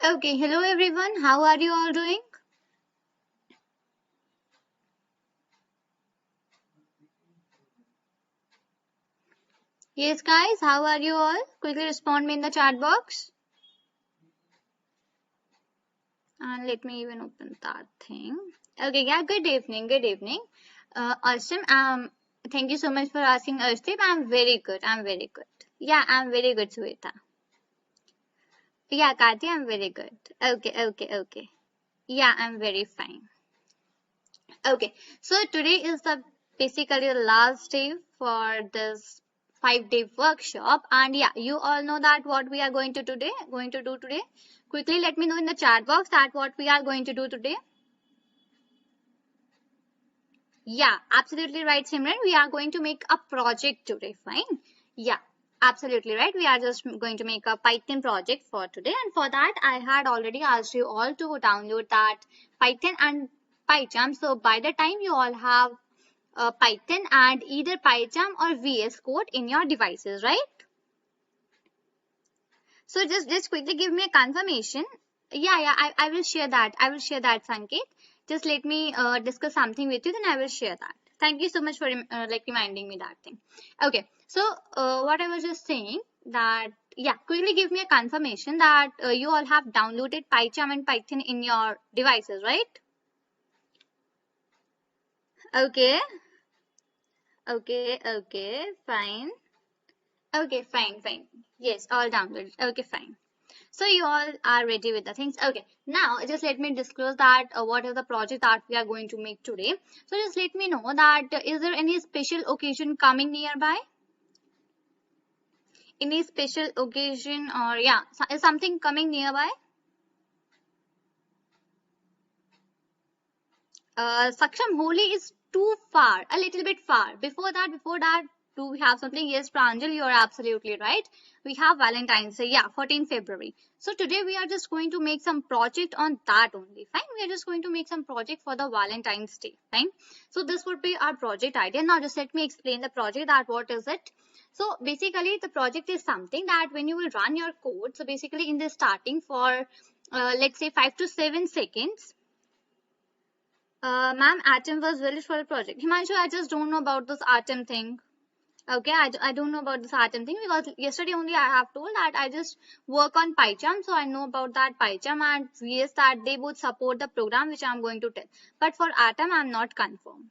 Okay, hello everyone. How are you all doing? Yes, guys, how are you all? Quickly respond me in the chat box. And let me even open that thing. Okay, yeah, good evening, good evening. Awesome. Thank you so much for asking, Arshdeep. I'm very good. I'm very good. Yeah, I'm very good, Sweta. Yeah, Kati, I'm very good. Okay. Yeah, I'm very fine. Okay, so today is the basically the last day for this 5 day workshop, and yeah, you all know that what we are going to do today. Quickly, let me know in the chat box that what we are going to do today. Yeah, absolutely right, Simran. We are going to make a project today. Fine. Yeah, absolutely right. We are just going to make a Python project for today, and for that, I had already asked you all to download that Python and PyCharm. So by the time you all have Python and either PyCharm or VS Code in your devices, right? So just quickly give me a confirmation. Yeah, I will share that. I will share that, Sanket. Just let me discuss something with you, then I will share that. Thank you so much for like reminding me that thing. Okay, so what I was just saying that yeah, quickly give me a confirmation that you all have downloaded PyCharm and Python in your devices, right? Okay, okay, fine. Okay, fine. Yes, all downloaded. Okay, fine. So you all are ready with the things. Okay, now just let me disclose that what is the project that we are going to make today. So just let me know that is there any special occasion coming nearby? Any special occasion or yeah, is something coming nearby? Saksham, Holi is too far, a little bit far. Before that, do we have something? Yes, Pranjal, you are absolutely right. We have Valentine's Day, yeah, 14 February. So today we are just going to make some project on that only. Fine, we are just going to make some project for the Valentine's Day. Fine. So this would be our project idea. Now just let me explain the project that what is it. So basically the project is something that when you will run your code, so basically in the starting for let's say 5 to 7 seconds, ma'am, Atom was very for a project. Himanshu, I just don't know about this Atom thing. Okay, I don't know about this Atom thing because yesterday only I have told that I just work on PyCharm, so I know about that PyCharm and VS that they both support the program which I'm going to tell. But for Atom, I'm not confirmed.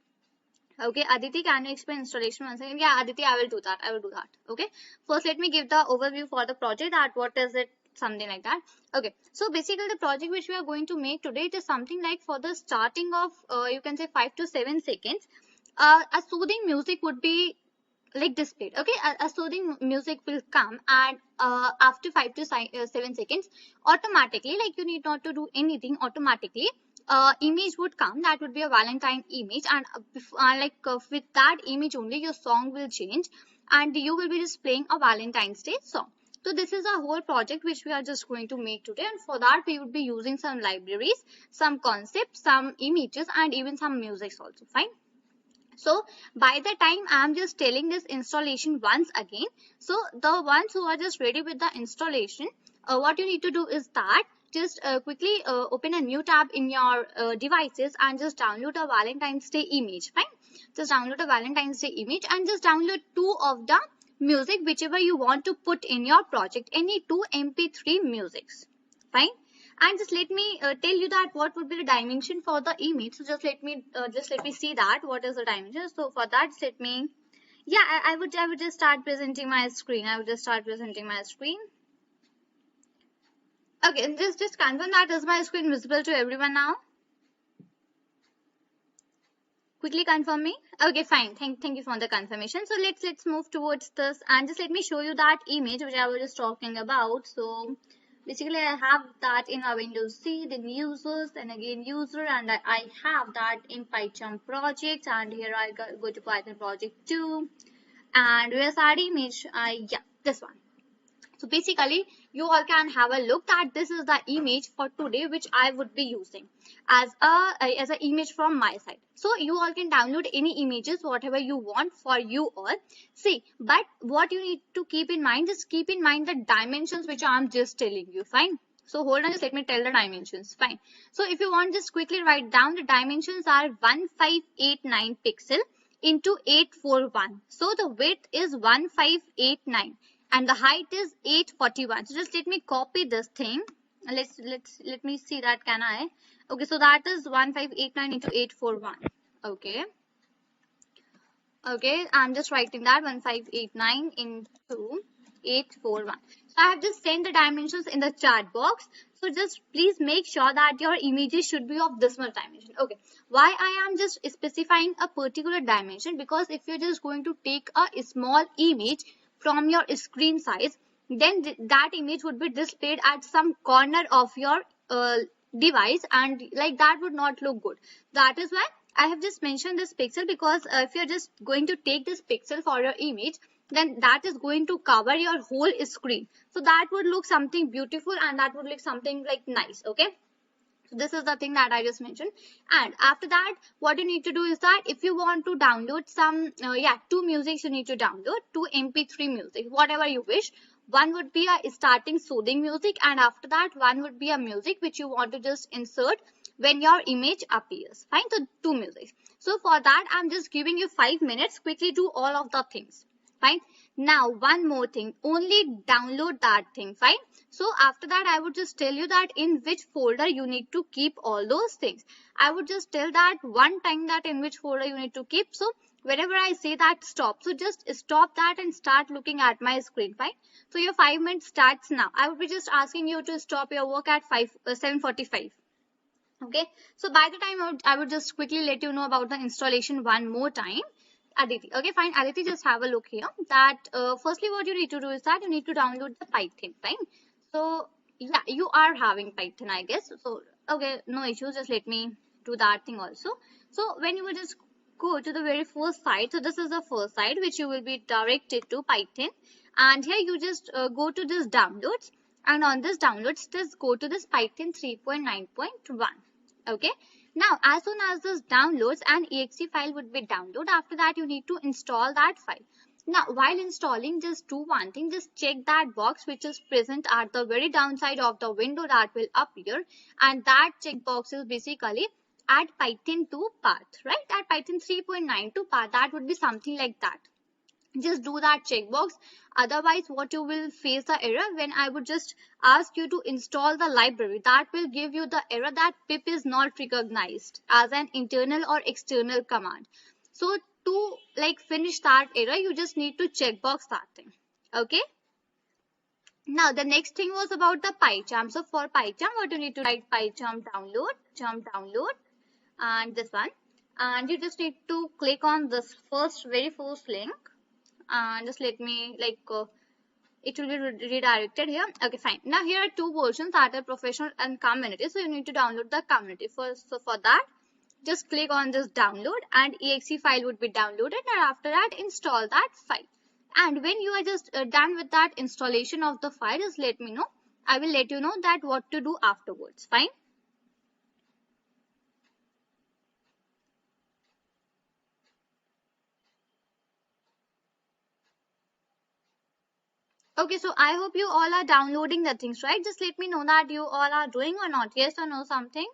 Okay, Aditi, can you explain installation once again? Yeah, Aditi, I will do that. I will do that. Okay. First, let me give the overview for the project that what is it, something like that. Okay. So basically, the project which we are going to make today, it is something like for the starting of, you can say 5 to 7 seconds, a soothing music would be like displayed. Okay, a soothing music will come and after 5 to 7 seconds automatically, like you need not to do anything, automatically image would come that would be a valentine image, and with that image only your song will change and you will be just playing a valentine's day song. So this is a whole project which we are just going to make today, and for that we would be using some libraries, some concepts, some images, and even some music also. Fine. So by the time I'm just telling this installation once again, so the ones who are just ready with the installation, what you need to do is that just quickly open a new tab in your devices and just download a Valentine's Day image. Fine. Just download a Valentine's Day image and just download two of the music whichever you want to put in your project. Any two MP3 musics. Fine. And just let me tell you that what would be the dimension for the image. So just let me see that what is the dimension. So for that, let me, yeah, I would just start presenting my screen. I would just start presenting my screen. Okay, and just confirm that is my screen visible to everyone now. Quickly confirm me. Okay, fine. Thank you for the confirmation. So let's move towards this, and just let me show you that image which I was just talking about. So basically I have that in our Windows C, then users, and again user, and I have that in PyCharm project, and here I go to Python project 2, and where's that image? Yeah, this one. So basically, you all can have a look that this is the image for today which I would be using as a image from my side. So you all can download any images whatever you want for you all. See, but what you need to keep in mind, just keep in mind the dimensions which I'm just telling you. Fine. So hold on, just let me tell the dimensions. Fine. So if you want, just quickly write down the dimensions are 1589 pixel into 841. So the width is 1589 and the height is 841. So just let me copy this thing. Let me see that, can I? Okay, so that is 1589 into 841. Okay. Okay, I'm just writing that 1589 into 841. So I have just sent the dimensions in the chat box. So just please make sure that your images should be of this much dimension. Okay, why I am just specifying a particular dimension? Because if you're just going to take a small image from your screen size, then that image would be displayed at some corner of your device, and like that would not look good. That is why I have just mentioned this pixel, because if you're just going to take this pixel for your image, then that is going to cover your whole screen. So that would look something beautiful and that would look something like nice. Okay. So this is the thing that I just mentioned. And after that, what you need to do is that if you want to download some, two musics you need to download, two MP3 music, whatever you wish. One would be a starting soothing music, and after that one would be a music which you want to just insert when your image appears. Fine, so two musics. So for that, I'm just giving you 5 minutes. Quickly do all of the things. Fine. Now one more thing, only download that thing. Fine. So after that, I would just tell you that in which folder you need to keep all those things. I would just tell that one time that in which folder you need to keep. So whenever I say that stop, so just stop that and start looking at my screen. Fine. So your 5 minutes starts now. I would be just asking you to stop your work at 7:45. Okay. So by the time I would just quickly let you know about the installation one more time. Aditi. Okay, fine. Aditi, just have a look here. That firstly, what you need to do is that you need to download the Python. Fine. So yeah, you are having Python, I guess. So okay, no issues. Just let me do that thing also. So when you will just go to the very first site, so this is the first site which you will be directed to Python, and here you just go to this downloads, and on this downloads, just go to this Python 3.9.1. Okay. Now, as soon as this downloads, an exe file would be downloaded. After that, you need to install that file. Now, while installing, just do one thing. Just check that box which is present at the very downside of the window that will appear. And that checkbox is basically add Python to path, right? At Python 3.9 to path, that would be something like that. Just do that checkbox. Otherwise, what you will face the error when I would just ask you to install the library, that will give you the error that pip is not recognized as an internal or external command. So to like finish that error, you just need to checkbox that thing. Okay. Now the next thing was about the PyCharm. So for PyCharm, what you need to write, PyCharm download, and this one, and you just need to click on this very first link. And just let me it will be redirected here. Okay, fine. Now here are two versions, that are professional and community. So you need to download the community first. So for that, just click on this download and exe file would be downloaded, and after that install that file. And when you are just done with that installation of the file, just let me know. I will let you know that what to do afterwards. Fine. Okay, so I hope you all are downloading the things, right? Just let me know that you all are doing or not. Yes or no something?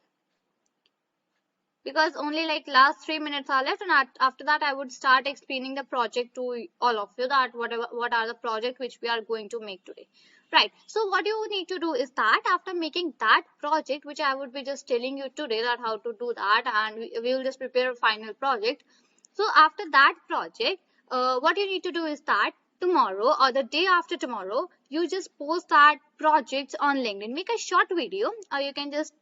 Because only like last 3 minutes are left, and after that I would start explaining the project to all of you, that what are the project which we are going to make today. Right. So what you need to do is that after making that project, which I would be just telling you today that how to do that, and we will just prepare a final project. So after that project, what you need to do is that tomorrow or the day after tomorrow, you just post that projects on LinkedIn. Make a short video, or you can just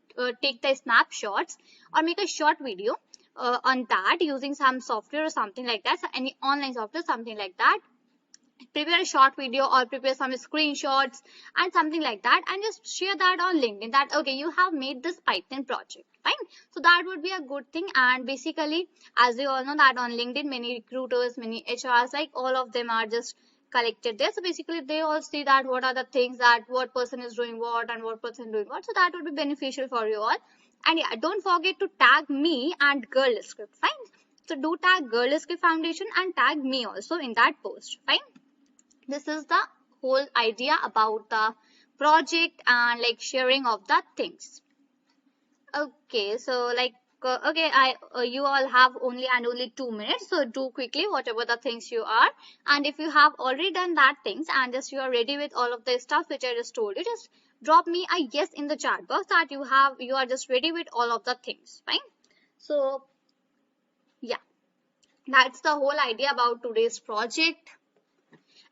take the snapshots or make a short video on that using some software or something like that, so any online software, something like that. Prepare a short video or prepare some screenshots and something like that, and just share that on LinkedIn, that okay, you have made this Python project. Fine. So that would be a good thing. And basically, as you all know, that on LinkedIn, many recruiters, many HRs, like all of them are just collected there. So basically they all see that what are the things, that what person is doing what and what person doing what. So that would be beneficial for you all. And yeah, don't forget to tag me and Girl Script. Fine. So do tag Girl Script Foundation and tag me also in that post. Fine. This is the whole idea about the project and like sharing of the things. Okay, so like okay, I you all have only 2 minutes, so do quickly whatever the things you are, and if you have already done that things and just you are ready with all of the stuff which I just told you, just drop me a yes in the chat box that you are just ready with all of the things. Fine. So yeah, that's the whole idea about today's project.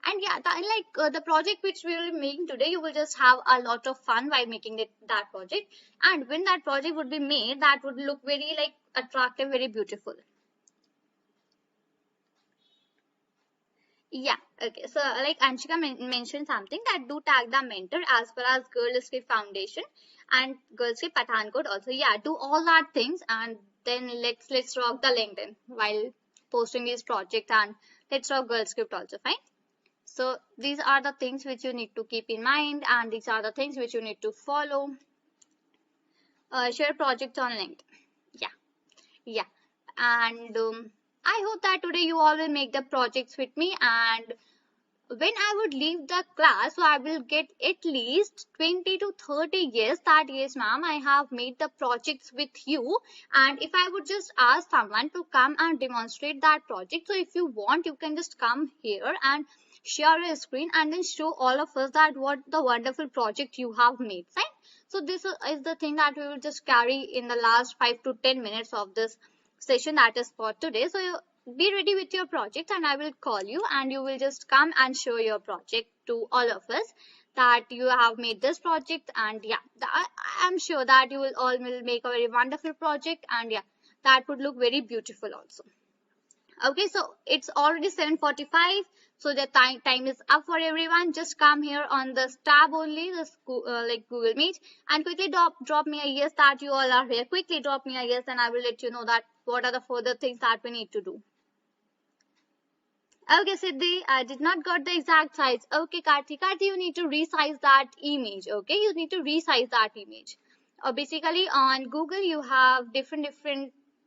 And yeah, the project which we will be making today, you will just have a lot of fun while making that project. And when that project would be made, that would look very like attractive, very beautiful. Yeah, okay. So like Anshika mentioned something that do tag the mentor as well as Girl Escape Foundation and Girl Escape Pathankot also. Yeah, do all that things and then let's rock the LinkedIn while posting these projects, and let's rock Girl Script also. Fine. So these are the things which you need to keep in mind, and these are the things which you need to follow. Share projects on LinkedIn. Yeah, yeah. And I hope that today you all will make the projects with me, and when I would leave the class, so I will get at least 20 to 30 years that yes ma'am, I have made the projects with you. And if I would just ask someone to come and demonstrate that project, so if you want, you can just come here and share your screen and then show all of us that what the wonderful project you have made. Fine. So this is the thing that we will just carry in the last 5 to 10 minutes of this session that is for today. So be ready with your project and I will call you and you will just come and show your project to all of us that you have made this project. And yeah, I am sure that you will all will make a very wonderful project, and yeah, that would look very beautiful also. Okay, so it's already 7:45, so the time is up for everyone. Just come here on this tab only, this like Google Meet, and quickly drop me a yes that you all are here. Quickly drop me a yes, and I will let you know that what are the further things that we need to do. Okay, Siddhi, I did not got the exact size. Okay, Karthi, you need to resize that image. Okay, you need to resize that image. Basically, on Google, you have different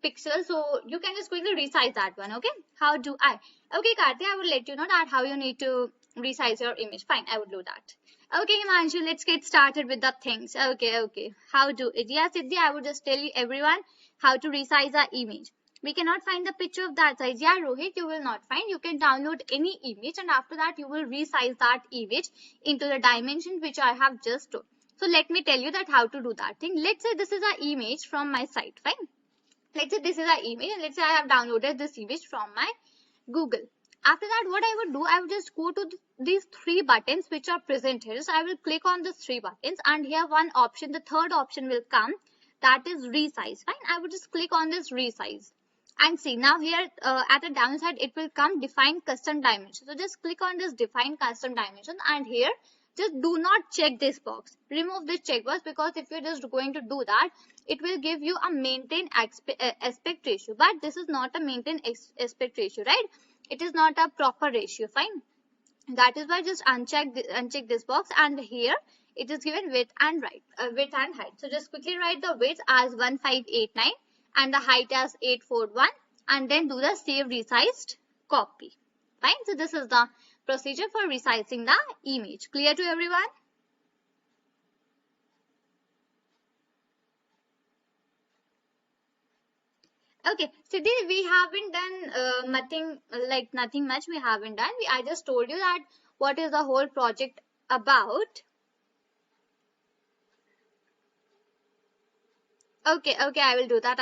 pixels, so you can just quickly resize that one. Okay, how do I? Okay, Karthi, I will let you know that how you need to resize your image. Fine, I will do that. Okay, Himanshu, let's get started with the things. Okay. How do it? Yeah, Siddhi, I would just tell you everyone how to resize our image. We cannot find the picture of that size. Yeah, Rohit, you will not find. You can download any image and after that you will resize that image into the dimensions which I have just told. So let me tell you that how to do that thing. Let's say this is an image from my site. Fine. Let's say this is an image and let's say I have downloaded this image from my Google. After that, what I would do, I would just go to these three buttons which are present here. So I will click on these three buttons and here one option, the third option will come, that is resize. Fine. I would just click on this resize. And see now here at the downside it will come define custom dimension. So just click on this define custom dimension and here just do not check this box. Remove this checkbox because if you're just going to do that, it will give you a maintain aspect ratio. But this is not a maintain aspect ratio, right? It is not a proper ratio. Fine. That is why just uncheck this box and here it is given width and height. So just quickly write the width as 1589 and the height as 841 and then do the save resized copy. Fine. So this is the procedure for resizing the image. Clear to everyone? Okay, Siddhi, we haven't done nothing much we haven't done. I just told you that what is the whole project about. Okay, I will do that.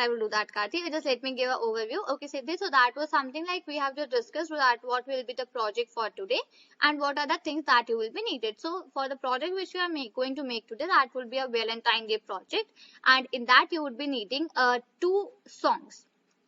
Karthi. Just let me give an overview. Okay, Siddhi, so that was something like we have just discussed that what will be the project for today and what are the things that you will be needed. So for the project which we are going to make today, that will be a Valentine Day project, and in that you would be needing 2 songs.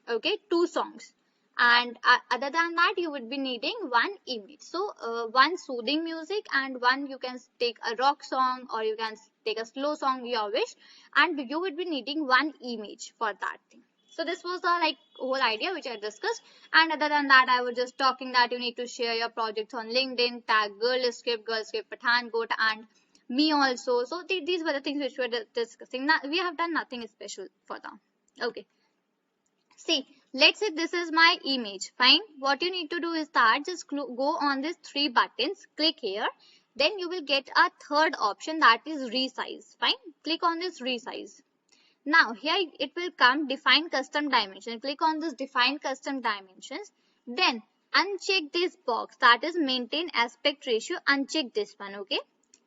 Okay, 2 songs. And other than that, you would be needing 1 image. So one soothing music and one you can take a rock song or you can take a slow song, your wish, and you would be needing 1 image for that thing. So this was the whole idea which I discussed. And other than that, I was just talking that you need to share your projects on LinkedIn, tag Girl Escape Pathankot, and me also. So these were the things which we were discussing. Now, we have done nothing special for them. Okay. See, let's say this is my image. Fine. What you need to do is that just go on these 3 buttons, click here, Then you will get a third option, that is resize. Fine. Click on this resize. Now here it will come define custom dimension. Click on this define custom dimensions. Then uncheck this box, that is maintain aspect ratio. Uncheck this one. Okay.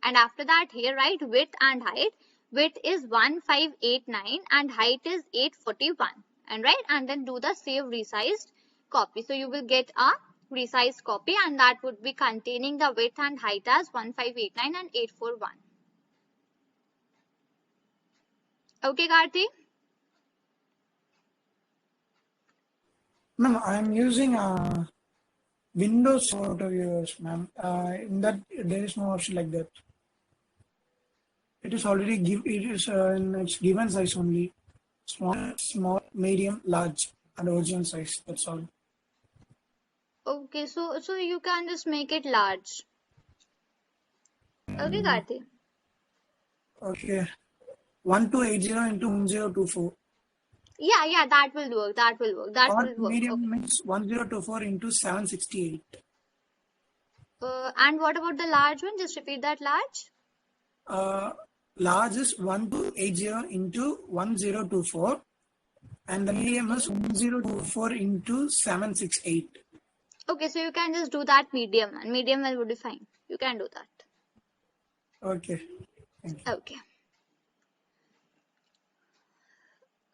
And after that here write width and height. Width is 1589 and height is 841. And right, and then do the save resized copy. So you will get a resized copy, and that would be containing the width and height as 1589 and 841. Okay, Karthi? Ma'am, I am using Windows photo viewers, ma'am. In that there is no option like that. It is already in its given size only. Small, medium, large, and original size. That's all. Okay, so you can just make it large. Okay, Karthi. Okay. 1280 into 1024. Yeah, that will work. That will work. That Or will work. medium Okay. means 1024 into 768. And what about the large one? Just repeat that large. Large is 1280 into 1024, and the medium is 1024 into 768. Okay, so you can just do that medium, and medium will be fine. You can do that. Okay. Thank you. Okay.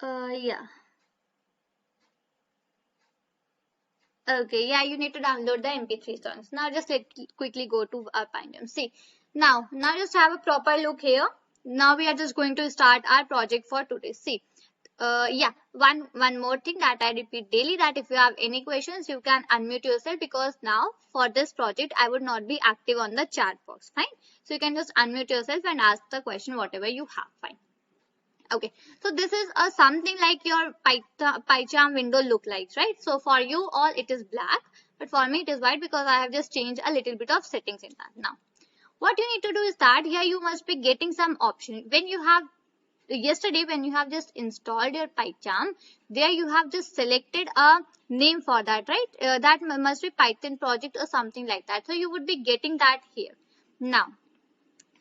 Yeah. Okay, yeah, you need to download the MP3 songs. Now just let quickly go to our Pioneer. See, now just have a proper look here. Now we are just going to start our project for today. See, yeah, one more thing that I repeat daily, that if you have any questions, you can unmute yourself, because now for this project I would not be active on the chat box. Fine. So you can just unmute yourself and ask the question whatever you have. Fine. Okay, so this is something like your PyCharm window look like, right? So for you all it is black, but for me it is white because I have just changed a little bit of settings in that. Now what you need to do is that here you must be getting some option. When you have yesterday, when you have just installed your PyCharm, there you have just selected a name for that, right? That must be Python project or something like that. So you would be getting that here. Now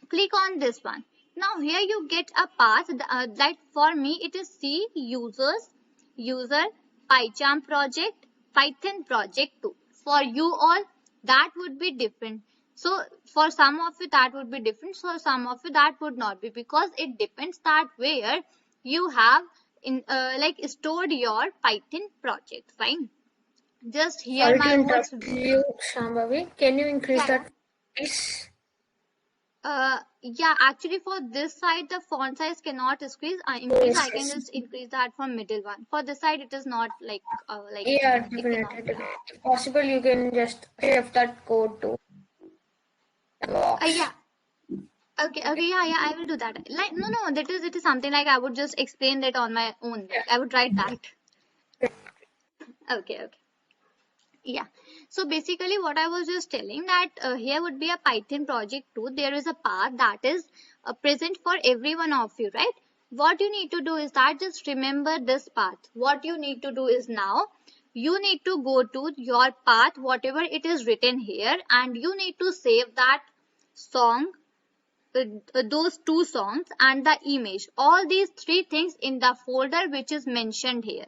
click on this one. Now here you get a path that for me it is C user PyCharm project Python project 2. For you all that would be different. So for some of you that would be different. So some of you that would not be, because it depends that where you have in stored your Python project. Fine. Just here Sorry my to notes. interrupt you, Shambhavi. Can you increase that, please? Yeah, actually for this side the font size cannot increase. Increase. I can just increase that from middle one. For this side it is not like Yeah, it definitely. cannot. If possible, you can just shift that code to the box. Yeah. Okay, yeah, I will do that. Like no, it is something like I would just explain that on my own. Like, I would write that. Okay. Yeah. So basically what I was just telling that here would be a Python project too. There is a path that is present for every one of you, right? What you need to do is that just remember this path. What you need to do is now you need to go to your path, whatever it is written here, and you need to save that song, those two songs and the image, all these three things in the folder which is mentioned here.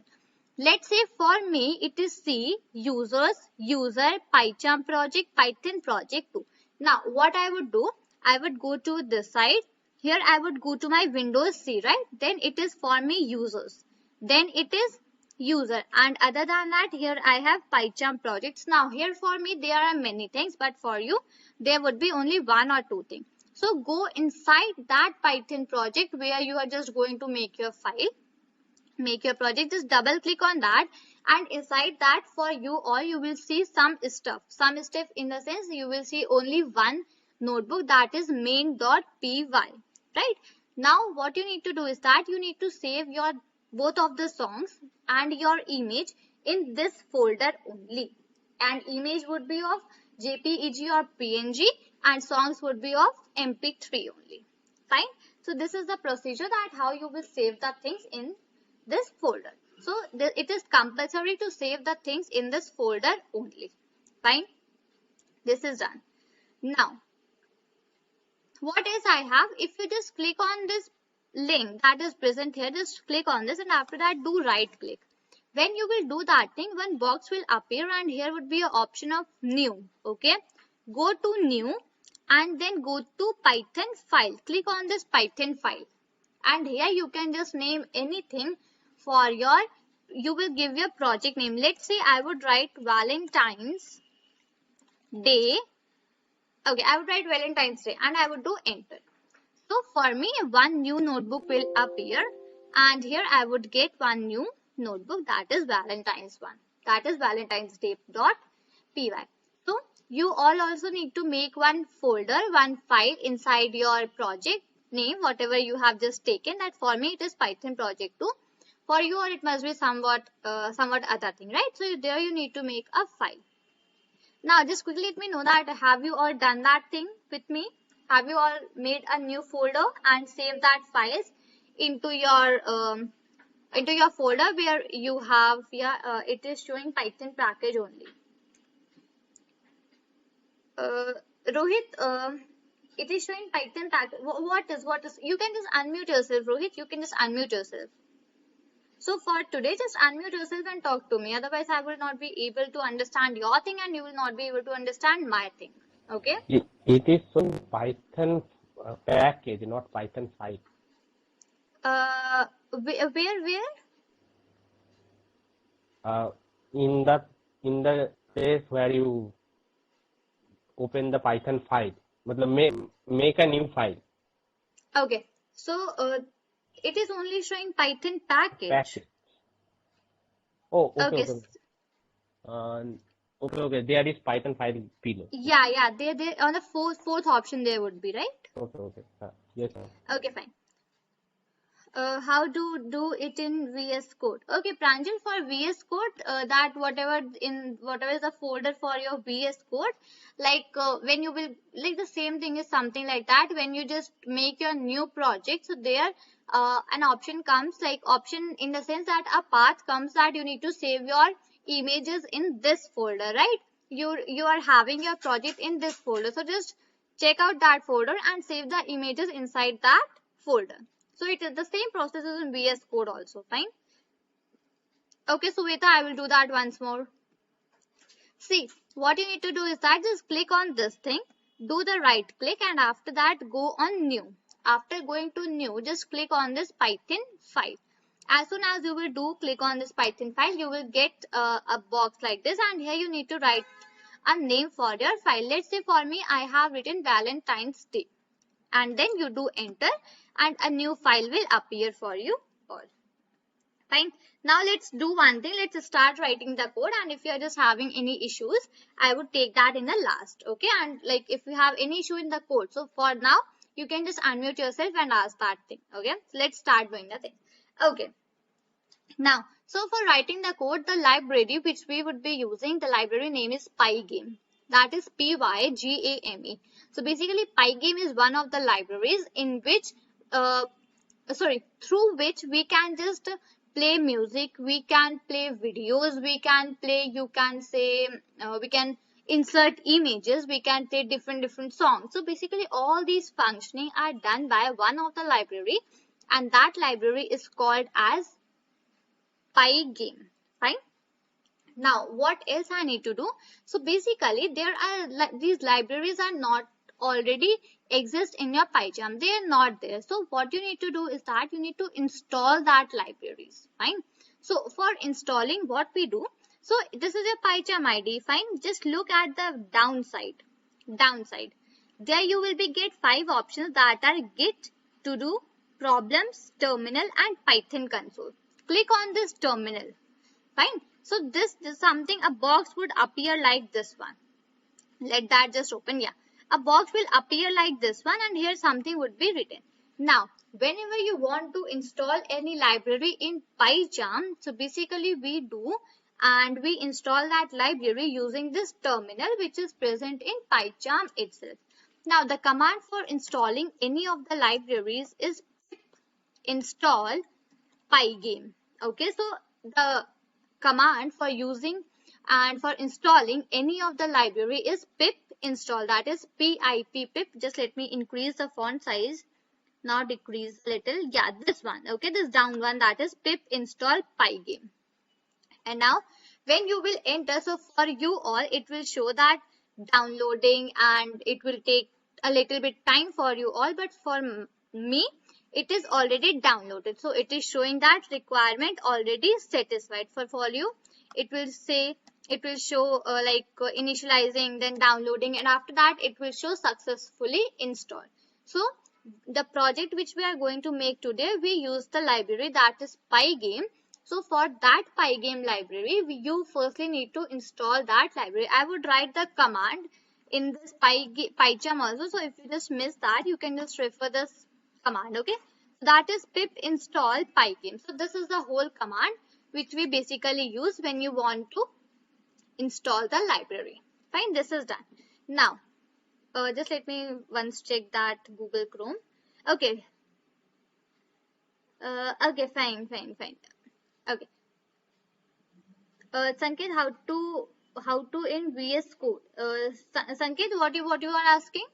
Let's say for me it is C user PyCharm project Python project 2. Now what I would do, I would go to this side. Here I would go to my Windows C, right? Then it is for me users. Then it is user, and other than that here I have PyCharm projects. Now here for me there are many things, but for you there would be only one or two things. So go inside that Python project where you are just going to make your file, make your project. Just double click on that, and inside that for you all you will see some stuff in the sense you will see only one notebook, that is main.py, right? Now what you need to do is that you need to save your both of the songs and your image in this folder only, and image would be of JPEG or PNG and songs would be of MP3 only. Fine. So this is the procedure that how you will save the things in this folder. So it is compulsory to save the things in this folder only. Fine. This is done. Now what else I have? If you just click on this link that is present here, just click on this and after that do right click. When you will do that thing, one box will appear and here would be an option of new. Okay, go to new and then go to Python file. Click on this Python file and here you can just name anything for your, you will give your project name. Let's say I would write Valentine's Day. Okay, I would write Valentine's Day and I would do enter. So for me, one new notebook will appear and here I would get one new notebook, that is Valentine's one. That is Valentine's Day.py. So you all also need to make one folder, one file inside your project name, whatever you have just taken. That for me it is Python project 2. For you or it must be somewhat other thing, right? So there you need to make a file. Now just quickly let me know that have you all done that thing with me? Have you all made a new folder and saved that files into your folder where you have it is showing Python package only. Rohit, it is showing Python package. What is? You can just unmute yourself, Rohit. You can just unmute yourself. So for today, just unmute yourself and talk to me. Otherwise, I will not be able to understand your thing and you will not be able to understand my thing. Okay? It is showing Python package, not Python file. Where? In the place where you open the Python file, make a new file. Okay. So it is only showing Python package. Oh, okay. Okay. There is Python file below. Yeah. There on the fourth option there would be, right? Okay. Yes. Okay, fine. How to do it in VS Code? Okay, Pranjal, for VS Code, that whatever is the folder for your VS Code, like when you will, like the same thing is something like that. When you just make your new project, so there an option comes, like option in the sense that a path comes that you need to save your images in this folder, right? You are having your project in this folder, so just check out that folder and save the images inside that folder. So it is the same process as in VS Code also, fine? Okay, Suveta, I will do that once more. See, what you need to do is that just click on this thing, do the right click and after that go on new. After going to new, just click on this Python file. As soon as you will do click on this Python file, you will get a box like this and here you need to write a name for your file. Let's say for me, I have written Valentine's Day and then you do enter and a new file will appear for you all. Fine. Now let's do one thing. Let's start writing the code and if you are just having any issues, I would take that in the last. Okay. And like if you have any issue in the code. So for now, you can just unmute yourself and ask that thing. Okay. So let's start doing the thing. Okay. Now, so for writing the code, the library which we would be using, the library name is Pygame. That is Pygame. So basically Pygame is one of the libraries in which through which we can just play music, we can play videos, we can play, you can say, we can insert images, we can play different songs. So basically all these functioning are done by one of the library and that library is called as Pygame. Fine. Now what else I need to do? So basically there are these libraries are not already exist in your PyCharm. They are not there. So what you need to do is that you need to install that libraries. Fine. So for installing what we do. So this is your PyCharm ID. Fine. Just look at the downside. There you will be get 5 options that are Git, to do, problems, terminal and Python console. Click on this terminal. Fine. So this is something, a box would appear like this one. Let that just open. Yeah. A box will appear like this one and here something would be written. Now, whenever you want to install any library in PyCharm, so basically we do and we install that library using this terminal which is present in PyCharm itself. Now, the command for installing any of the libraries is pip install Pygame. Okay, so the command for using and for installing any of the library is pip install, that is pip pip. Just let me increase the font size, now decrease a little. Yeah, this one, okay, this down one, that is pip install pygame. And now when you will enter, so for you all it will show that downloading and it will take a little bit time for you all, but for me it is already downloaded, so it is showing that requirement already satisfied. For you it will say, it will show initializing, then downloading, and after that it will show successfully installed. So the project which we are going to make today, we use the library that is pygame. So for that pygame library, you firstly need to install that library. I would write the command in this PyCharm also. So if you just miss that, you can just refer this command, okay? That is pip install pygame. So this is the whole command which we basically use when you want to install the library. Fine, this is done. Now, just let me once check that Google Chrome. Okay. Okay, fine. Okay. Sanket, how to in VS Code? Sanket, what you are asking?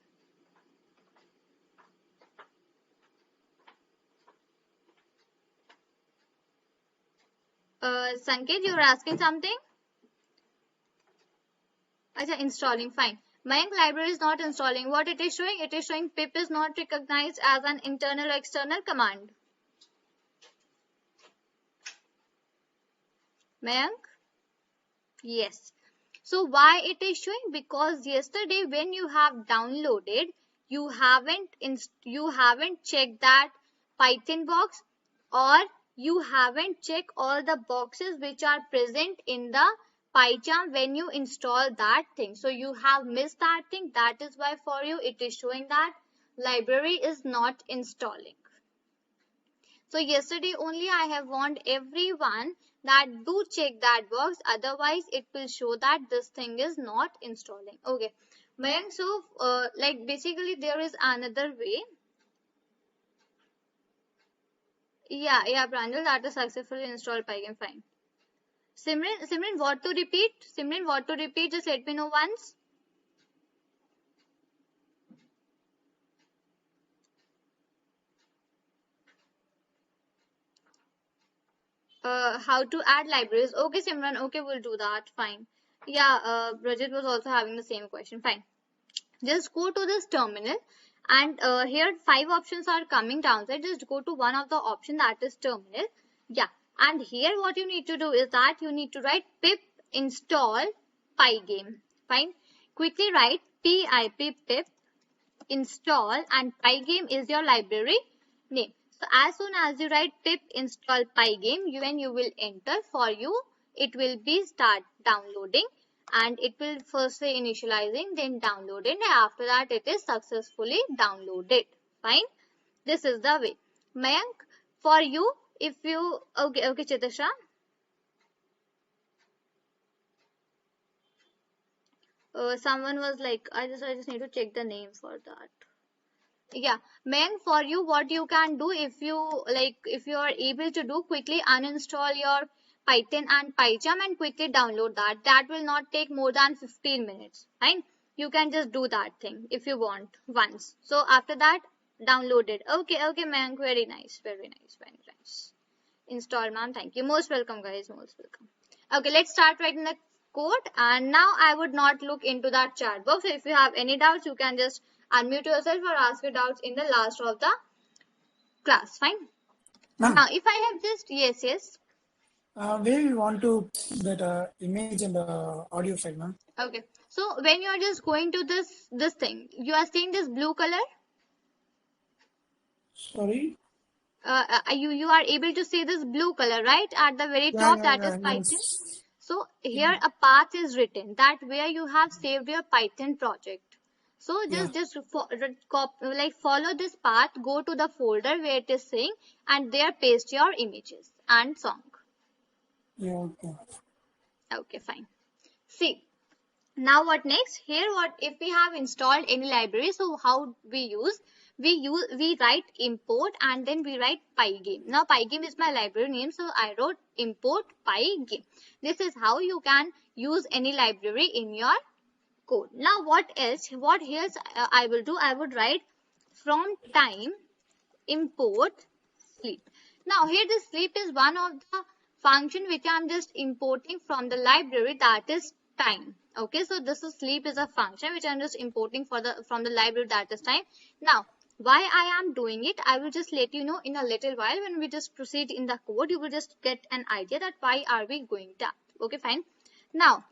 Sanket, you are asking something? Acha, installing, fine. Mayank, library is not installing. What it is showing? It is showing pip is not recognized as an internal or external command. Mayank? Yes. So why it is showing? Because yesterday when you have downloaded, you haven't checked that Python box, or you haven't checked all the boxes which are present in the PyCharm when you install that thing. So you have missed that thing. That is why for you it is showing that library is not installing. So yesterday only I have warned everyone that do check that box, otherwise it will show that this thing is not installing. Okay, Mayank, so basically there is another way. Yeah, Pranjal, that is successfully installed Pygame, fine. Simran, what to repeat? Simran, what to repeat? Just let me know once. How to add libraries. Okay, Simran. Okay, we'll do that. Fine. Yeah, Bridget was also having the same question. Fine. Just go to this terminal, and here 5 options are coming down. So just go to one of the option, that is terminal. Yeah. And here what you need to do is that you need to write pip install pygame. Fine. Quickly write pip pip install, and pygame is your library name. So as soon as you write pip install pygame, when you will enter, for you it will be start downloading, and it will first say initializing, then downloading, and after that it is successfully downloaded. Fine. This is the way. Mayank, for you, if you okay, Chitasha. Someone was like, I just need to check the name for that. Yeah, Mayank, for you, what you can do, if you are able to do, quickly uninstall your Python and PyCharm and quickly download that. That will not take more than 15 minutes. Fine. You can just do that thing if you want once. So after that, download it. Okay, Mayank, very nice. Install, ma'am. Thank you. Most welcome, guys. Most welcome. Okay, let's start writing the code. And now I would not look into that chat box. So if you have any doubts, you can just unmute yourself or ask your doubts in the last of the class. Fine. Now, if I have just yes. Where you want to that image and audio file, ma'am? Okay. So when you are just going to this thing, you are seeing this blue color. Sorry. You are able to see this blue color, right? At the very top, that is Python. Yes. So here a path is written, that where you have saved your Python project. So just follow this path, go to the folder where it is saying, and there paste your images and song. Yeah, okay. Okay, fine. See, now what next? Here, what if we have installed any library? So how we use? We write import and then we write pygame. Now pygame is my library name, so I wrote import pygame. This is how you can use any library in your code. Now what else? What here I will do? I would write from time import sleep. Now here the sleep is one of the function which I am just importing from the library, that is time. Okay, so this is sleep is a function which I am just importing from the library, that is time. Now why I am doing it, I will just let you know in a little while. When we just proceed in the code, you will just get an idea that why are we going that. Okay, fine. Now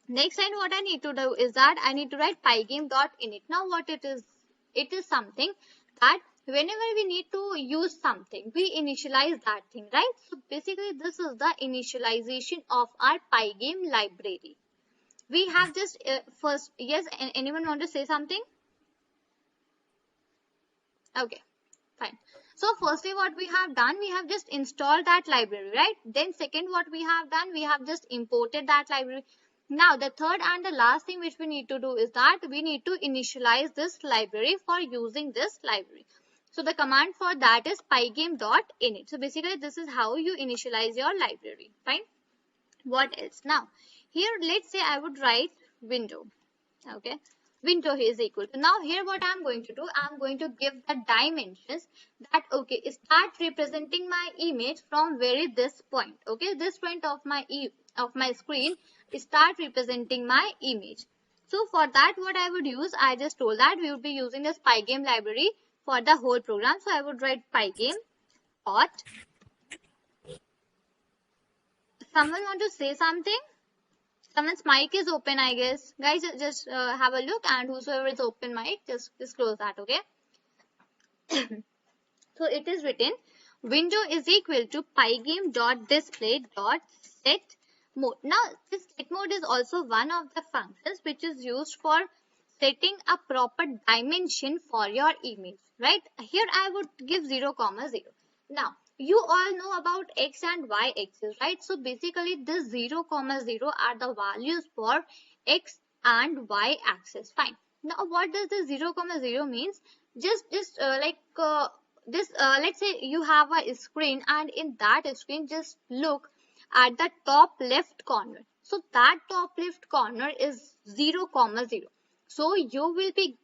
next time what I need to do is that I need to write pygame.init. Now what it is something that whenever we need to use something, we initialize that thing, right? So basically this is the initialization of our pygame library. We have just first, yes, anyone want to say something? Okay, fine. So firstly what we have done, we have just installed that library, right? Then second what we have done, we have just imported that library. Now the third and the last thing which we need to do is that we need to initialize this library for using this library. So the command for that is pygame.init. So basically this is how you initialize your library. Fine. What else? Now here let's say I would write window. Okay. Window is equal to. Now here what I am going to do, I am going to give the dimensions that okay, start representing my image from very this point. Okay, this point of my screen start representing my image. So for that what I would use, I just told that we would be using this pygame library for the whole program. So I would write pygame dot. Someone want to say something? Someone's mic is open, I guess. Guys, just have a look, and whosoever is open mic, just close that, okay? So it is written, window is equal to pygame.display.set mode. Now, this set mode is also one of the functions which is used for setting a proper dimension for your image, right? Here I would give 0, 0. Now, you all know about x and y axis, right? So basically this 0, 0 are the values for x and y axis. Fine. Now what does the 0, 0 means? Just let's say you have a screen, and in that screen just look at the top left corner. So that top left corner is 0, 0. So you will be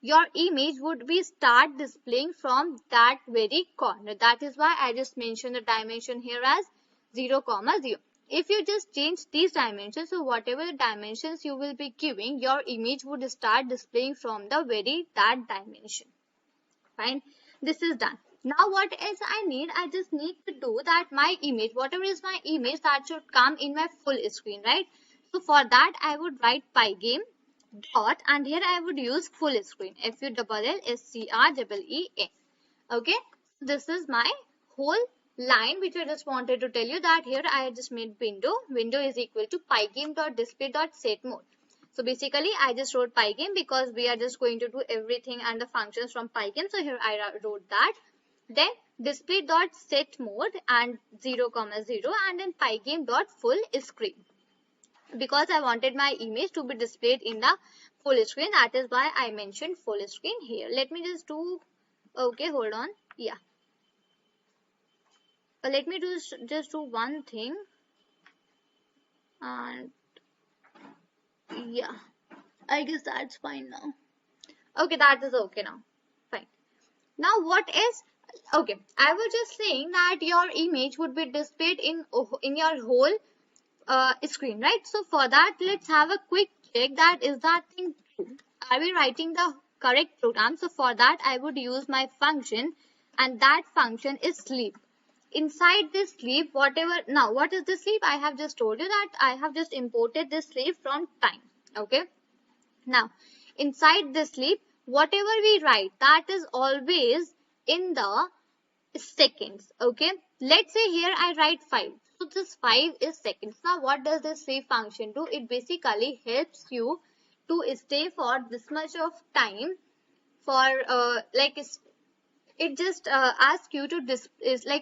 your image would be start displaying from that very corner. That is why I just mentioned the dimension here as 0, 0. If you just change these dimensions, so whatever the dimensions you will be giving, your image would start displaying from the that dimension. Fine. This is done. Now what else I need? I just need to do that my image, whatever is my image, that should come in my full screen, right? So for that I would write pygame dot, and here I would use full screen, FULLSCREEN. Okay, this is my whole line which I just wanted to tell you, that here I just made window is equal to pygame.display.set mode. So basically I just wrote pygame because we are just going to do everything and the functions from pygame. So here I wrote that. Then display.set mode and 0, 0, and then pygame.full screen, because I wanted my image to be displayed in the full screen. That is why I mentioned full screen here. Let me just do, okay, hold on. Yeah. Let me just do one thing. And yeah, I guess that's fine now. Okay, that is okay now. Fine. Now what is, okay, I was just saying that your image would be displayed in your whole screen, right? So for that, let's have a quick check that is that thing true. Are we writing the correct program? So for that, I would use my function, and that function is sleep. Inside this sleep, whatever, now what is this sleep? I have just told you that I have just imported this sleep from time. Okay. Now, inside this sleep, whatever we write, that is always in the seconds. Okay. Let's say here I write 5. So this 5 is seconds. Now what does this sleep function do? It basically helps you to stay for this much of time for it just asks you to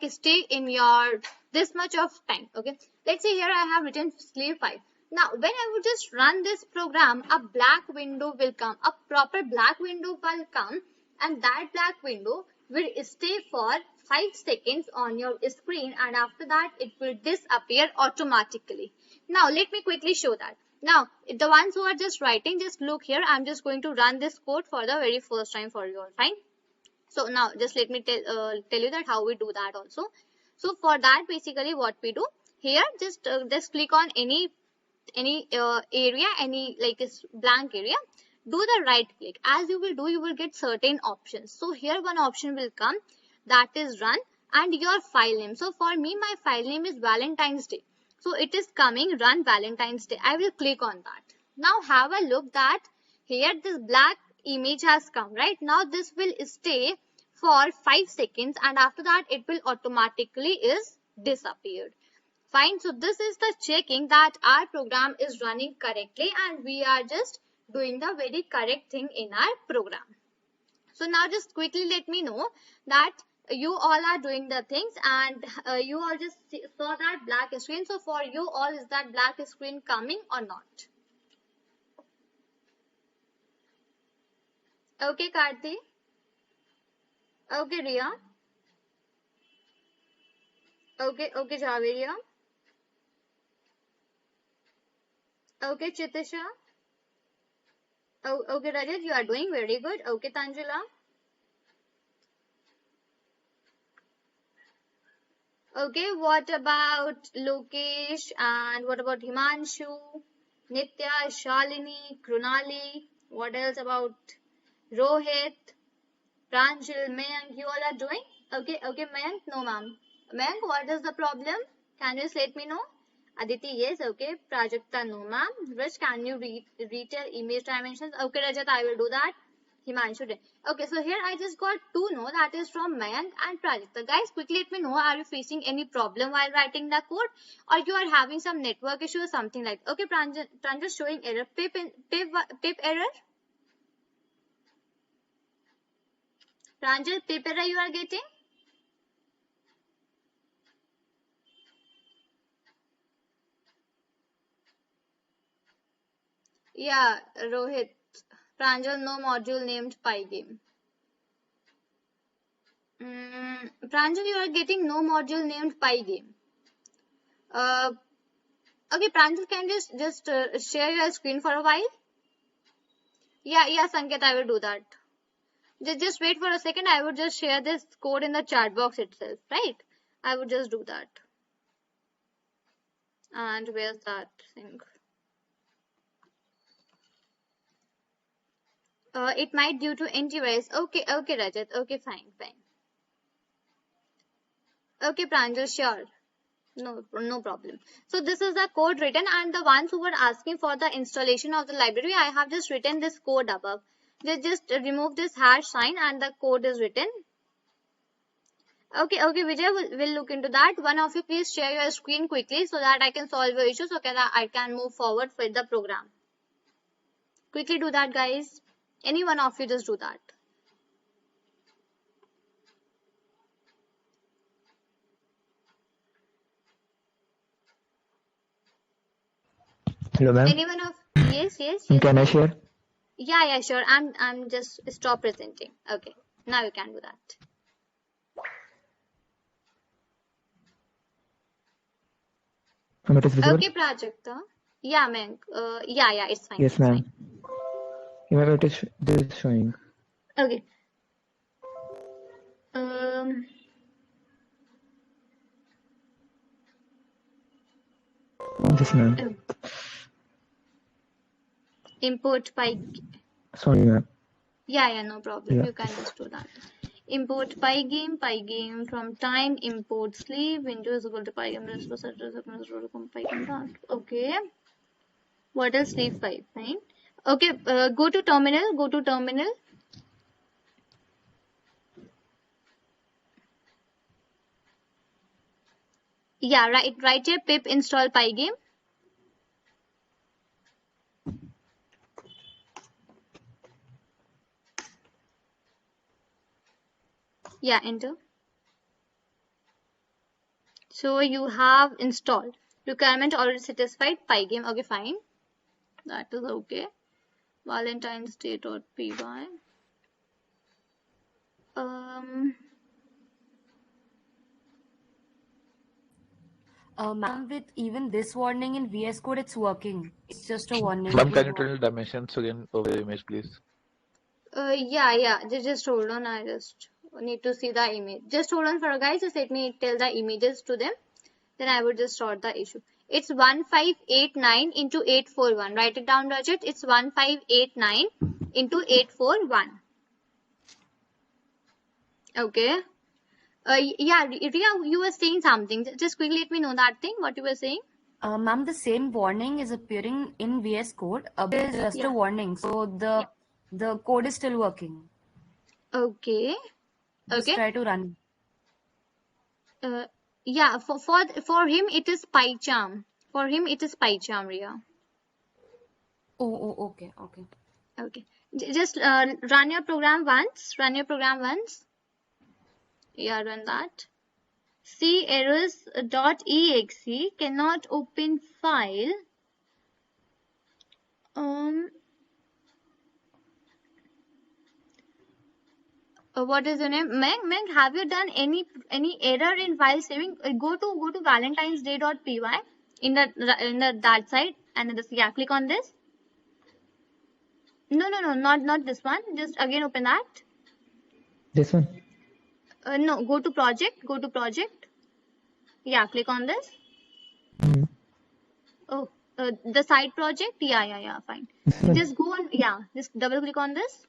stay in your this much of time. Okay, let's say here I have written sleep 5. Now when I would just run this program, a black window will come, a proper black window will come, and that black window will stay for 5 seconds on your screen, and after that it will disappear automatically. Now let me quickly show that. Now, the ones who are just writing, just look here. I'm just going to run this code for the very first time for you all. Fine. So now just let me tell you that how we do that also. So for that, basically what we do here, just click on any area, any like a blank area. Do the right click. As you will do, you will get certain options. So here one option will come, that is run, and your file name. So for me, my file name is Valentine's Day. So it is coming run Valentine's Day. I will click on that. Now have a look that here this black image has come, right? Now this will stay for 5 seconds, and after that it will automatically is disappeared. Fine. So this is the checking that our program is running correctly and we are just doing the very correct thing in our program. So now just quickly let me know that you all are doing the things, and you all just saw that black screen. So for you all, is that black screen coming or not? Okay, Karthi. Okay, Riya. Okay, Javeria. Okay, Chitisha. Oh, okay, Rajat, you are doing very good. Okay, Tanjula. Okay, what about Lokesh, and what about Himanshu, Nitya, Shalini, Krunali? What else about Rohit, Pranjal, Mayank? You all are doing? Okay, Mayank? No, ma'am. Mayank, what is the problem? Can you just let me know? Aditi, yes, okay. Prajakta, no, ma'am. Raj, can you retell image dimensions? Okay, Rajat, I will do that. Himanshu did. Okay, so here I just got 2 no, that is from Mayank and Prajakta. Guys, quickly let me know, are you facing any problem while writing the code, or you are having some network issue or something like that? Okay, Pranjal showing error. Pip error? Pranjal, pip error you are getting? Yeah, Rohit. Pranjal, no module named Pygame. Pranjal, you are getting no module named Pygame. Okay, Pranjal, can you just share your screen for a while? Yeah, Sanket, I will do that. Just wait for a second. I would just share this code in the chat box itself, right? I would just do that. And where's that thing? It might due to antivirus. Okay, Rajat. Okay, fine. Okay, Pranjal, sure. No problem. So this is the code written, and the ones who were asking for the installation of the library, I have just written this code above. Just remove this hash sign and the code is written. Okay, Vijay, we'll look into that. One of you please share your screen quickly so that I can solve your issue, so that I can move forward with the program. Quickly do that, guys. Any one of you just do that. Hello, ma'am. Anyone of yes. Can I share? Yeah, sure. I'm just stop presenting. Okay, now you can do that. It is visible? Okay, Prajakta. Yeah, ma'am. Yeah, it's fine. Yes, ma'am. Yeah, ma'am, this is showing. Okay. Yes, ma'am. Import by. Sorry, ma'am. Yeah, no problem. Yeah. You can just do that. Import pygame from time, import sleeve, Windows equal to pygame, pygame. Okay. What else? Sleeve 5, fine. Okay, go to terminal. Yeah, right here, pip install pygame. Yeah, enter. So you have installed. Requirement already satisfied. Pygame. Okay, fine. That is okay. Valentine's Day.py. Ma'am, with even this warning in VS Code, it's working. It's just a warning. Ma'am, can you tell the dimensions again of the image, please? Yeah. Just hold on. I just need to see the image. Just hold on for a guys. Just let me tell the images to them. Then I would just sort the issue. It's 1589 into 841. Write it down, Rajat. It's 1589 into 841. Okay. Yeah, Ria, you were saying something. Just quickly let me know that thing, what you were saying. Ma'am, the same warning is appearing in VS Code. But it's just Yeah. a warning. So the code is still working. Okay. Just Okay. try to run. Yeah, for him it is PyCharm. For him it is PyCharm, Ria. Oh, okay. Okay. Just run your program once. Run your program once. Yeah, run that. See errors.exe cannot open file. What is your name? Meg, have you done any error in file saving? Go to valentinesday.py in the that side and this, yeah, click on this. No, not this one. Just again open that. This one. No, go to project. Yeah, click on this. Hmm. Oh, the side project. Yeah, fine. This one. Just go on. Yeah, just double click on this.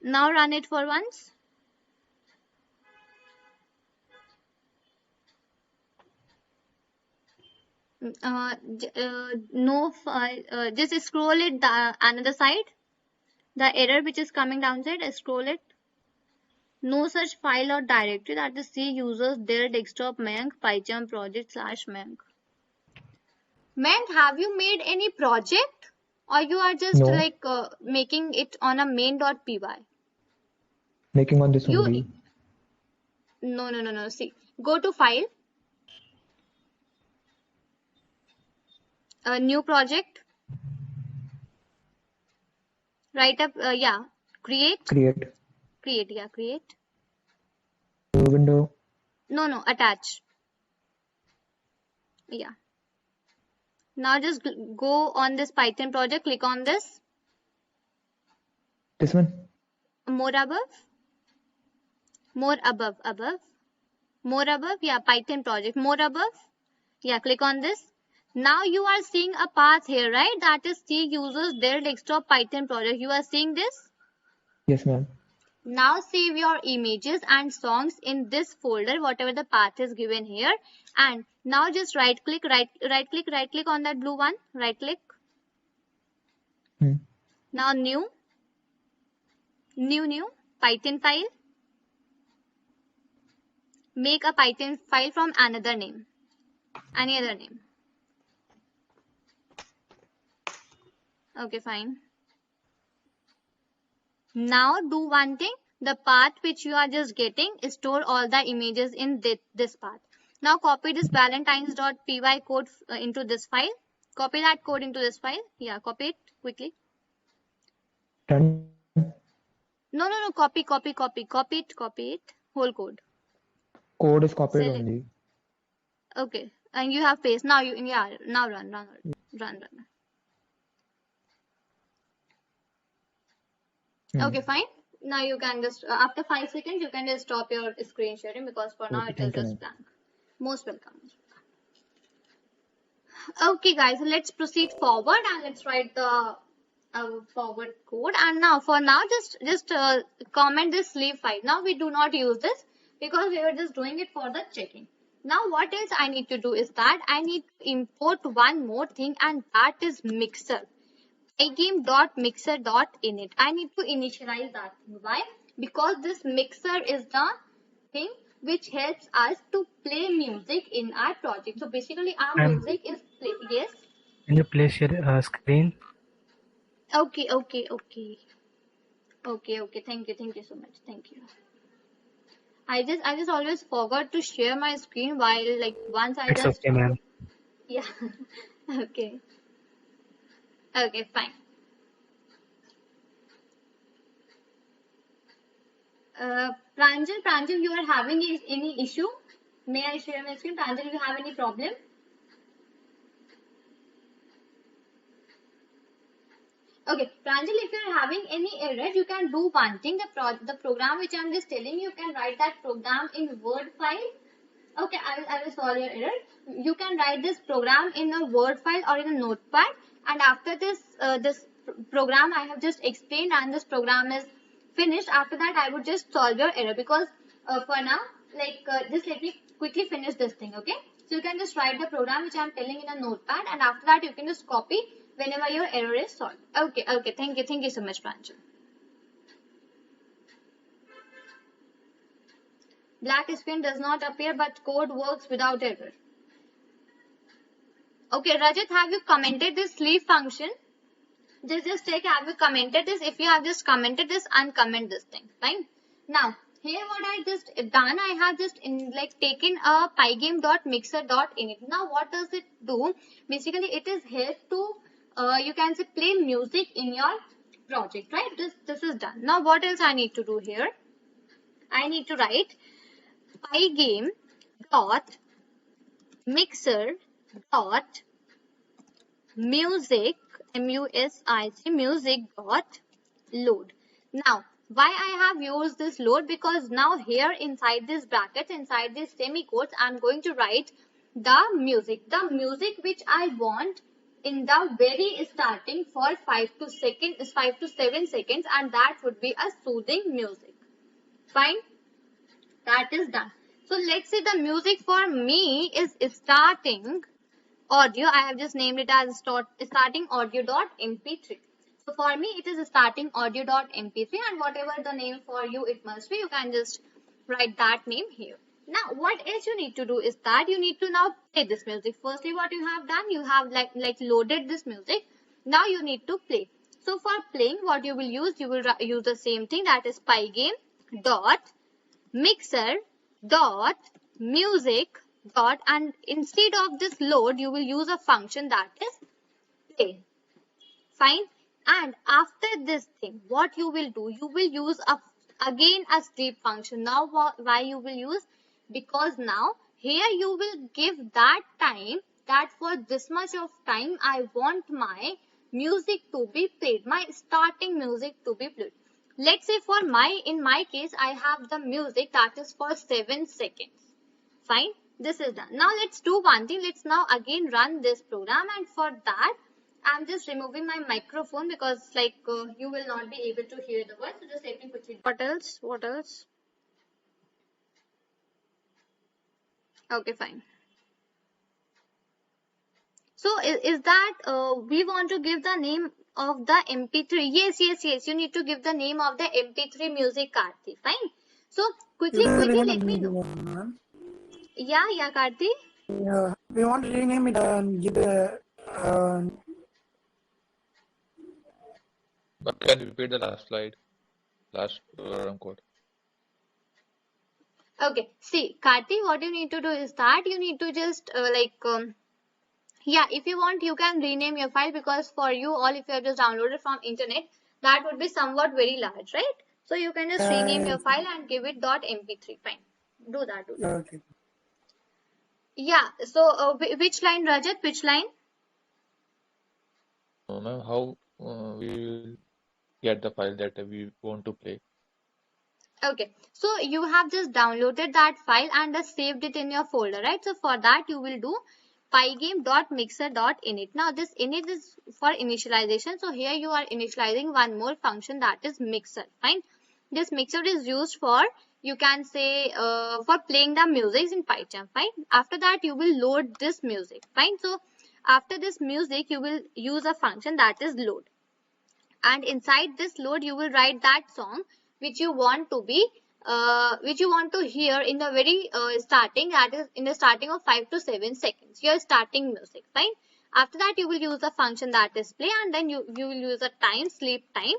Now run it for once. No file. Just scroll it another side. The error which is coming downside, scroll it. No such file or directory, that is C users their desktop Mayank PyCharm project /Mayank. Mayank, have you made any project or you are just No. like making it on a main.py? Making on this You only. no. See, go to file, new project, write up, create. Create. Window. No, attach. Yeah. Now just go on this Python project, click on this. This one. More above, yeah, Python project, more above, yeah, click on this. Now you are seeing a path here, right? That is C users their desktop Python project. You are seeing this? Yes, ma'am. Now save your images and songs in this folder, whatever the path is given here. And now just right click on that blue one, right click. Hmm. Now new Python file. Make a Python file from another name, any other name. Okay, fine. Now do one thing. The path which you are just getting, store all the images in this path. Now copy this valentines.py code into this file. Copy that code into this file. Yeah, copy it quickly. Done. No. Copy it. Whole code. Code is copied Select. only. Okay, and you have paste. Now now run. Okay, fine. Now you can just after 5 seconds you can just stop your screen sharing because for now Okay, it is thank you, just ma'am. blank. Most welcome. Okay, guys, let's proceed forward and let's write the forward code. And now for now just comment this leave file. Now we do not use this because we are just doing it for the checking. Now what else I need to do is that I need to import one more thing, and that is mixer. pygame.mixer.init. I need to initialize that thing. Why? Because this mixer is the thing which helps us to play music in our project. So basically our music is play. Yes. Can you place your screen? Okay. Thank you so much. Thank you. I just always forgot to share my screen while like once I It's just okay, ma'am. yeah. Okay, fine. Pranjal, you are having any issue? May I share my screen? Pranjal, do you have any problem? Okay, Pranjal, if you're having any error, you can do one thing. The program which I'm just telling you, can write that program in Word file. Okay, I will solve your error. You can write this program in a Word file or in a notepad. And after this program I have just explained and this program is finished, after that I would just solve your error, because for now, just let me quickly finish this thing, okay? So you can just write the program which I am telling in a notepad, and after that you can just copy whenever your error is solved. Okay, thank you so much, Pranjal. Black screen does not appear, but code works without error. Okay, Rajat, have you commented this sleep function? Just check, have you commented this? If you have just commented this, uncomment this thing, fine? Now, here what I just done, I have just taken a pygame.mixer.init. Now, what does it do? Basically, it is here to, you can say, play music in your project, right? This is done. Now, what else I need to do here? I need to write pygame.mixer.music, M-U-S-I-C, music.load. Now, why I have used this load? Because now here inside these brackets, inside these semicolons, I'm going to write the music which I want in the very starting for 5 to 7 seconds, and that would be a soothing music. Fine, that is done. So let's say the music for me is starting audio. I have just named it as starting audio.mp3. So for me it is starting audio.mp3, and whatever the name for you it must be, you can just write that name here. Now what else you need to do is that you need to now play this music. Firstly, what you have done, you have loaded this music. Now you need to play. So for playing, what you will use the same thing, that is pygame.mixer.music. And instead of this load, you will use a function that is play. Fine. And after this thing, what you will do, you will use again a sleep function. Now why you will use? Because now here you will give that time, that for this much of time I want my music to be played, my starting music to be played. Let's say in my case, I have the music that is for 7 seconds. Fine. This is done. Now let's do one thing. Let's now again run this program, and for that I'm just removing my microphone, because you will not be able to hear the word. So just let me quickly. What else? Okay, fine. So is that we want to give the name of the MP3? Yes. You need to give the name of the MP3 music, Karthi. Fine. So quickly let me know. Yeah, Karthi. Yeah, we want to rename it and give the. But can you repeat the last slide? Last program code. Okay. See, Karthi, what you need to do is that you need to just if you want, you can rename your file, because for you all, if you have just downloaded from internet, that would be somewhat very large, right? So you can just rename your file and give it .mp3. Fine. Do that. Okay. Yeah. So which line, Rajat? Which line? Ma'am, how we will get the file that we want to play? Okay. So you have just downloaded that file and saved it in your folder, right? So for that you will do pygame.mixer.init. Now this init is for initialization. So here you are initializing one more function, that is mixer. Fine. This mixer is used for, you can say, for playing the music in PyCharm. Fine. After that you will load this music. Fine. So after this music you will use a function that is load. And inside this load you will write that song which you want to be which you want to hear in the very starting, that is in the starting of 5 to 7 seconds, your starting music. Fine. After that you will use a function that is play, and then you will use a time, sleep time,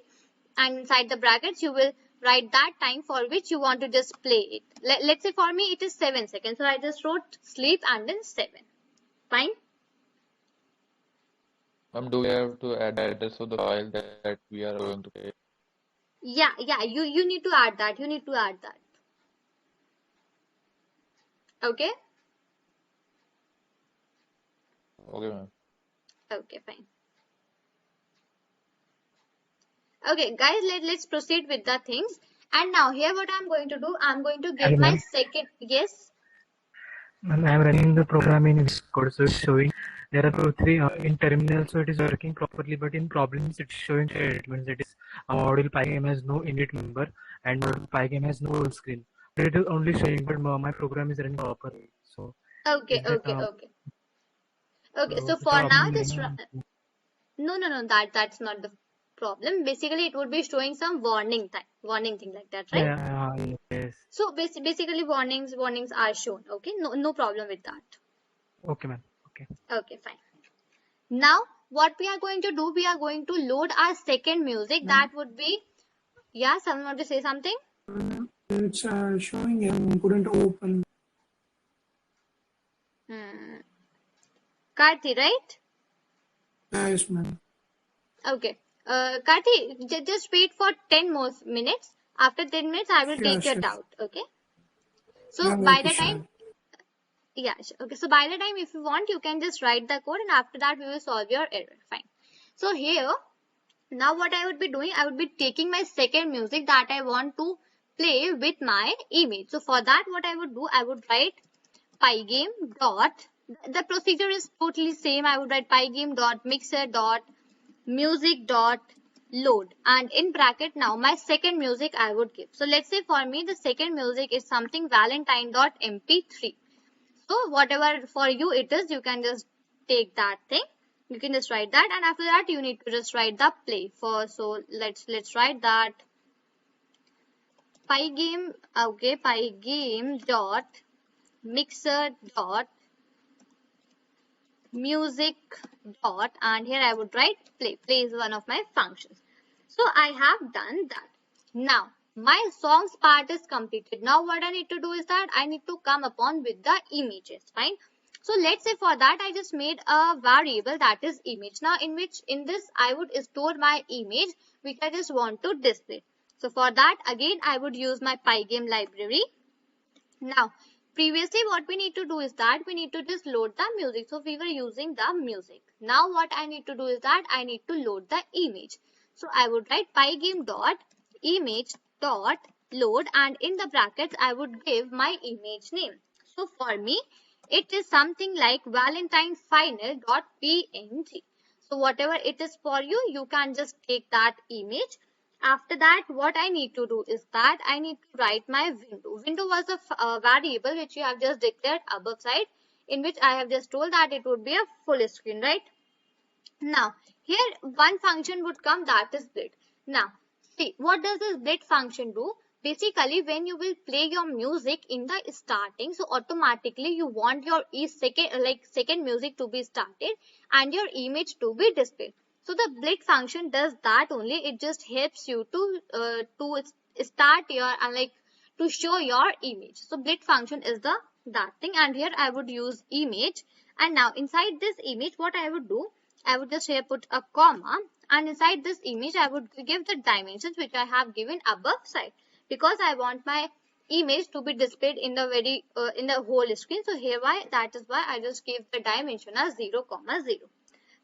and inside the brackets you will write that time for which you want to just play it. Let's say for me it is 7 seconds, so I just wrote sleep and then 7. Fine. Do we have to add the address of the file that we are going to play? Yeah, you need to add that. Okay. Okay, ma'am. Okay, fine. Okay, guys, let's proceed with the things. And now here what I'm going to do, I'm going to give Hello, my ma'am. second, yes. Ma'am, I am running the program in VS Code, so it's showing there are 2, 3 in terminal, so it is working properly. But in problems, it's showing error. It means it is module Pygame has no init member and module Pygame has no full screen. But it is only showing, but my program is running properly. So Okay, is that okay, okay. Okay, so the for now, problem? this, no, that's not the problem. Basically, it would be showing some warning thing like that, right? Yeah, yes. So basically warnings are shown. Okay, no problem with that. Okay, ma'am. Okay. Okay, fine. Now, what we are going to do, we are going to load our second music. That would be, yeah, someone want to say something? It's showing and couldn't open. Karthi, right? Yes, ma'am. Okay. Karthi, just wait for 10 more minutes. After 10 minutes, I will Yeah, take your sure. doubt. Okay. So Yeah, by okay, the time, sure. yeah, okay. So by the time, if you want, you can just write the code, and after that, we will solve your error. Fine. So here, now what I would be doing, I would be taking my second music that I want to play with my image. So for that, what I would do, I would write pygame dot, the procedure is totally same. I would write pygame dot mixer dot music dot load, and in bracket now my second music I would give. So let's say for me the second music is something valentine dot mp3. So whatever for you it is, you can just take that thing. You can just write that, and after that you need to just write the play for. So let's write that pygame. Okay, pygame dot mixer dot music dot, and here I would write play. Play is one of my functions. So I have done that. Now my songs part is completed. Now what I need to do is that I need to come upon with the images. Fine. So let's say for that I just made a variable that is image. Now in this I would store my image which I just want to display. So for that again I would use my pygame library. Now previously what we need to do is that we need to just load the music. So we were using the music. Now what I need to do is that I need to load the image. So I would write pygame dot image dot load, and in the brackets I would give my image name. So for me it is something like valentine final dot png. So whatever it is for you, you can just take that image. After that, what I need to do is that I need to write my window. Window was a variable which you have just declared above side, in which I have just told that it would be a full screen, right? Now, here one function would come, that is split. Now, see, what does this split function do? Basically, when you will play your music in the starting, so automatically you want your second music to be started and your image to be displayed. So the split function does that only. It just helps you to start your to show your image. So split function is that thing, and here I would use image. And now inside this image, what I would do, I would just here put a comma, and inside this image I would give the dimensions which I have given above side, because I want my image to be displayed in the in the whole screen. So here that is why I just give the dimension as 0, 0.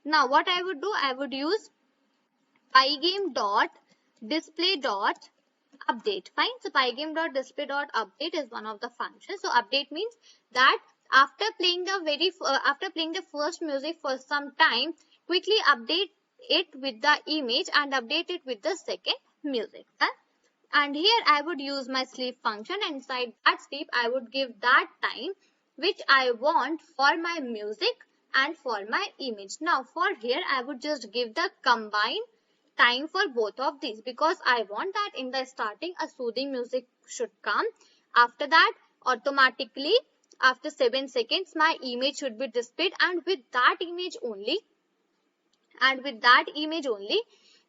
Now what I would do, I would use pygame dot display dot update. Fine. So pygame dot display dot update is one of the functions. So update means that after playing the first music for some time, quickly update it with the image and update it with the second music. And here I would use my sleep function, and inside that sleep I would give that time which I want for my music and for my image. Now for here I would just give the combined time for both of these, because I want that in the starting a soothing music should come. After that, automatically after 7 seconds my image should be displayed, and with that image only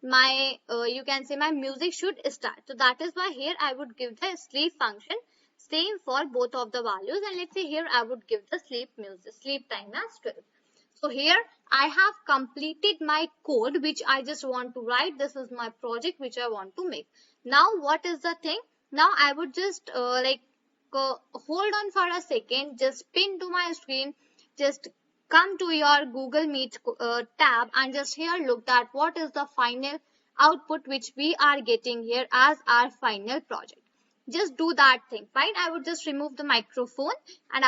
my you can say my music should start. So that is why here I would give the sleep function same for both of the values, and let's say here I would give the sleep time as 12. So here I have completed my code which I just want to write. This is my project which I want to make. Now what is the thing? Now I would just hold on for a second, just pin to my screen, just come to your Google Meet tab and just here look at what is the final output which we are getting here as our final project. Just do that thing, fine. I would just remove the microphone and